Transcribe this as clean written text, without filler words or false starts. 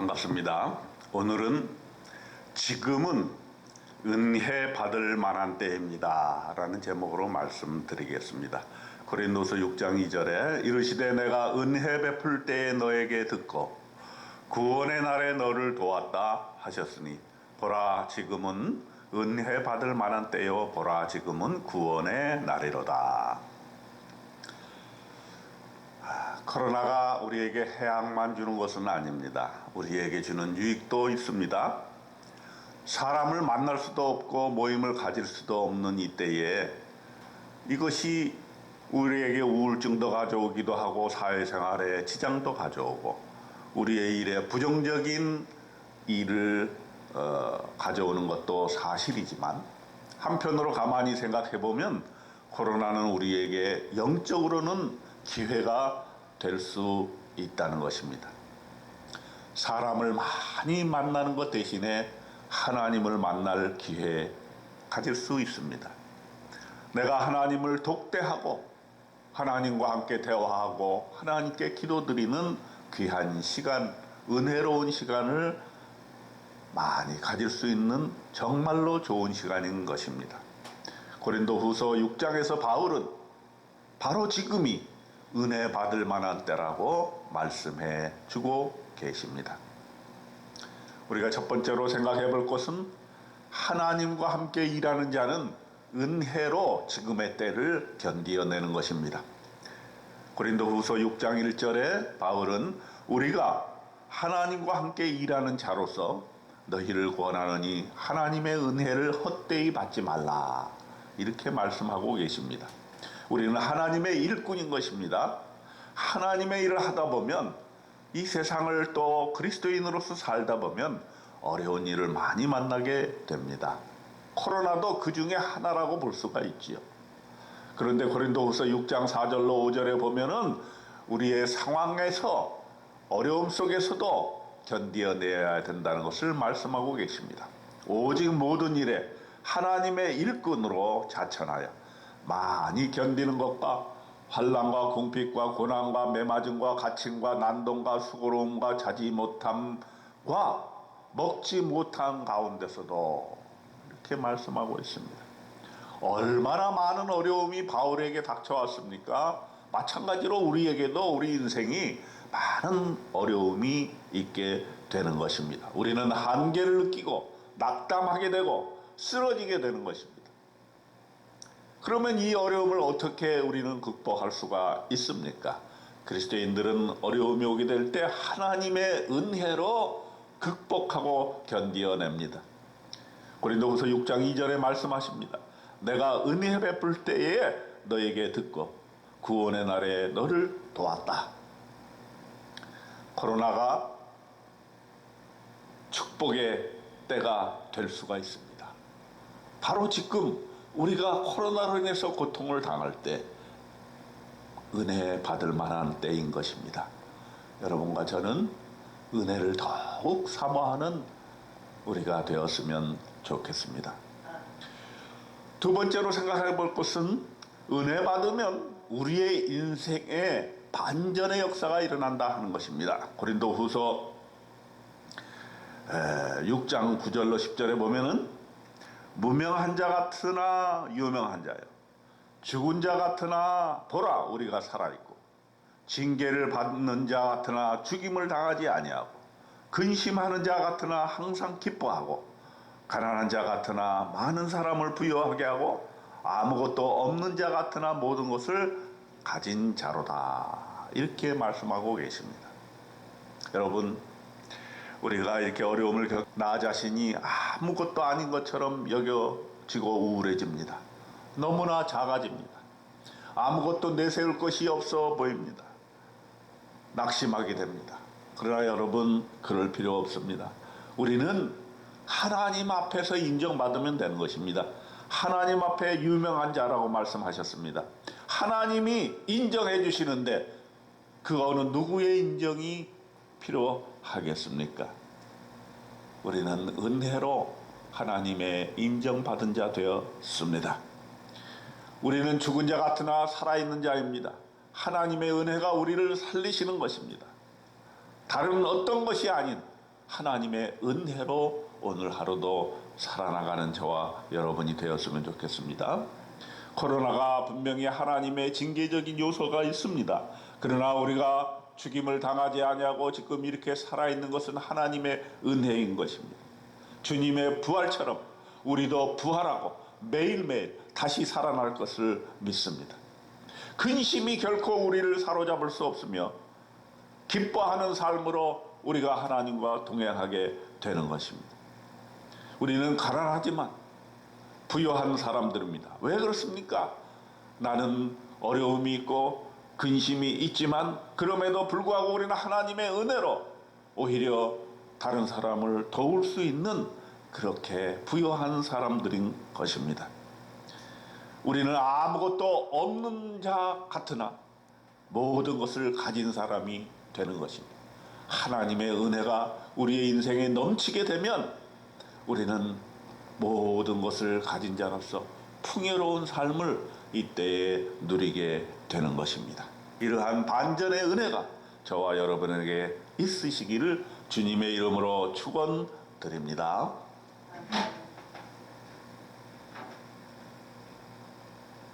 반갑습니다. 오늘은 지금은 은혜 받을 만한 때입니다 라는 제목으로 말씀드리겠습니다. 고린도서 6장 2절에 이르시되 내가 은혜 베풀 때에 너에게 듣고 구원의 날에 너를 도왔다 하셨으니 보라 지금은 은혜 받을 만한 때요 보라 지금은 구원의 날이로다. 코로나가 우리에게 해악만 주는 것은 아닙니다. 우리에게 주는 유익도 있습니다. 사람을 만날 수도 없고 모임을 가질 수도 없는 이때에 이것이 우리에게 우울증도 가져오기도 하고 사회생활에 지장도 가져오고 우리의 일에 부정적인 일을 가져오는 것도 사실이지만 한편으로 가만히 생각해보면 코로나는 우리에게 영적으로는 기회가 될 수 있다는 것입니다. 사람을 많이 만나는 것 대신에 하나님을 만날 기회 가질 수 있습니다. 내가 하나님을 독대하고 하나님과 함께 대화하고 하나님께 기도드리는 귀한 시간, 은혜로운 시간을 많이 가질 수 있는 정말로 좋은 시간인 것입니다. 고린도후서 6장에서 바울은 바로 지금이 은혜 받을 만한 때라고 말씀해 주고 계십니다. 우리가 첫 번째로 생각해 볼 것은 하나님과 함께 일하는 자는 은혜로 지금의 때를 견디어내는 것입니다. 고린도후서 6장 1절에 바울은 우리가 하나님과 함께 일하는 자로서 너희를 권하노니 하나님의 은혜를 헛되이 받지 말라 이렇게 말씀하고 계십니다. 우리는 하나님의 일꾼인 것입니다. 하나님의 일을 하다 보면 이 세상을 또 그리스도인으로서 살다 보면 어려운 일을 많이 만나게 됩니다. 코로나도 그 중에 하나라고 볼 수가 있지요. 그런데 고린도후서 6장 4절로 5절에 보면은 우리의 상황에서 어려움 속에서도 견디어내야 된다는 것을 말씀하고 계십니다. 오직 모든 일에 하나님의 일꾼으로 자천하여 많이 견디는 것과 환난과 궁핍과 고난과 매맞음과 갇힘과 난동과 수고로움과 자지 못함과 먹지 못한 가운데서도 이렇게 말씀하고 있습니다. 얼마나 많은 어려움이 바울에게 닥쳐왔습니까? 마찬가지로 우리에게도 우리 인생이 많은 어려움이 있게 되는 것입니다. 우리는 한계를 느끼고 낙담하게 되고 쓰러지게 되는 것입니다. 그러면 이 어려움을 어떻게 우리는 극복할 수가 있습니까? 그리스도인들은 어려움이 오게 될 때 하나님의 은혜로 극복하고 견디어냅니다. 고린도후서 6장 2절에 말씀하십니다. 내가 은혜 베풀 때에 너에게 듣고 구원의 날에 너를 도왔다. 코로나가 축복의 때가 될 수가 있습니다. 바로 지금 우리가 코로나로 인해서 고통을 당할 때 은혜 받을 만한 때인 것입니다. 여러분과 저는 은혜를 더욱 사모하는 우리가 되었으면 좋겠습니다. 두 번째로 생각해 볼 것은 은혜 받으면 우리의 인생에 반전의 역사가 일어난다 하는 것입니다. 고린도후서 6장 9절로 10절에 보면은 무명한 자 같으나 유명한 자요 죽은 자 같으나 보라 우리가 살아있고 징계를 받는 자 같으나 죽임을 당하지 아니하고 근심하는 자 같으나 항상 기뻐하고 가난한 자 같으나 많은 사람을 부유하게 하고 아무것도 없는 자 같으나 모든 것을 가진 자로다 이렇게 말씀하고 계십니다. 여러분 우리가 이렇게 어려움을 나 자신이 아무것도 아닌 것처럼 여겨지고 우울해집니다. 너무나 작아집니다. 아무것도 내세울 것이 없어 보입니다. 낙심하게 됩니다. 그러나 여러분 그럴 필요 없습니다. 우리는 하나님 앞에서 인정받으면 되는 것입니다. 하나님 앞에 유명한 자라고 말씀하셨습니다. 하나님이 인정해 주시는데 그 어느 누구의 인정이 필요하겠습니까? 우리는 은혜로 하나님의 인정받은 자 되었습니다. 우리는 죽은 자 같으나 살아있는 자입니다. 하나님의 은혜가 우리를 살리시는 것입니다. 다른 어떤 것이 아닌 하나님의 은혜로 오늘 하루도 살아나가는 저와 여러분이 되었으면 좋겠습니다. 코로나가 분명히 하나님의 징계적인 요소가 있습니다. 그러나 우리가 죽임을 당하지 아니하고 지금 이렇게 살아있는 것은 하나님의 은혜인 것입니다. 주님의 부활처럼 우리도 부활하고 매일매일 다시 살아날 것을 믿습니다. 근심이 결코 우리를 사로잡을 수 없으며 기뻐하는 삶으로 우리가 하나님과 동행하게 되는 것입니다. 우리는 가난하지만 부유한 사람들입니다. 왜 그렇습니까? 나는 어려움이 있고 근심이 있지만 그럼에도 불구하고 우리는 하나님의 은혜로 오히려 다른 사람을 도울 수 있는 그렇게 부유한 사람들인 것입니다. 우리는 아무것도 없는 자 같으나 모든 것을 가진 사람이 되는 것입니다. 하나님의 은혜가 우리의 인생에 넘치게 되면 우리는 모든 것을 가진 자로서 풍요로운 삶을 이때에 누리게 되는 것입니다. 이러한 반전의 은혜가 저와 여러분에게 있으시기를 주님의 이름으로 축원드립니다.